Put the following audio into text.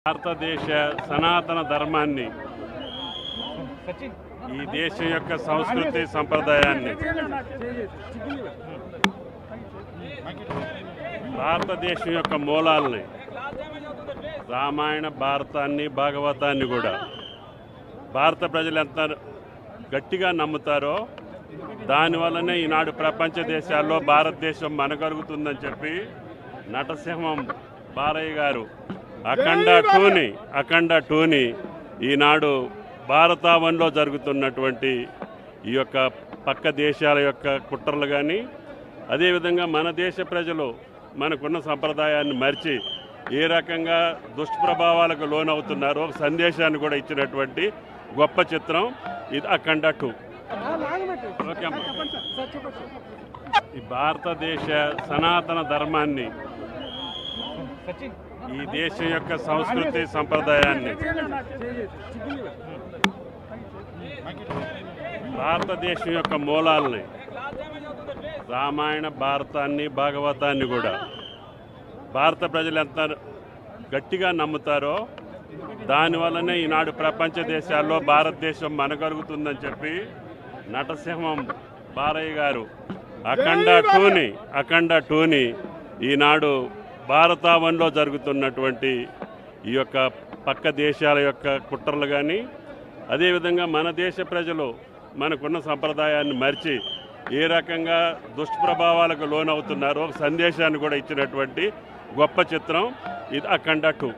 భారతదేశ సనాతన ధర్మాన్ని, ఈ దేశం యొక్క సంస్కృతి సంప్రదాయాన్ని, భారతదేశం యొక్క మూలాల్ని, రామాయణ భారతాన్ని, భాగవతాన్ని కూడా భారత ప్రజలు ఎంత గట్టిగా నమ్ముతారో దానివల్లనే ఈనాడు ప్రపంచ దేశాల్లో భారతదేశం మనగలుగుతుందని చెప్పి నటసింహం బాలయ్య గారు అఖండ టూని ఈనాడు భారతావనిలో జరుగుతున్నటువంటి ఈ యొక్క పక్క దేశాల యొక్క కుట్రలు కానీ, అదేవిధంగా మన దేశ ప్రజలు మనకున్న సంప్రదాయాన్ని మరిచి ఏ రకంగా దుష్ప్రభావాలకు లోనవుతున్నారో ఒక సందేశాన్ని కూడా ఇచ్చినటువంటి గొప్ప చిత్రం ఇది అఖండ టూ. ఓకే అమ్మా. ఈ భారతదేశ సనాతన ధర్మాన్ని, ఈ దేశం యొక్క సంస్కృతి సంప్రదాయాన్ని, భారతదేశం యొక్క మూలాల్ని, రామాయణ భారతాన్ని, భాగవతాన్ని కూడా భారత ప్రజలు ఎంత గట్టిగా నమ్ముతారో దానివల్లనే ఈనాడు ప్రపంచ దేశాల్లో భారతదేశం మనగలుగుతుందని చెప్పి నటసింహం బాలయ్య గారు అఖండ టూని ఈనాడు భారతావనిలో జరుగుతున్నటువంటి ఈ యొక్క పక్క దేశాల యొక్క కుట్రలు కానీ, అదేవిధంగా మన దేశ ప్రజలు మనకున్న సంప్రదాయాన్ని మరిచి ఏ రకంగా దుష్ప్రభావాలకు లోనవుతున్నారో ఒక సందేశాన్ని కూడా ఇచ్చినటువంటి గొప్ప చిత్రం ఇది అఖండ టూ.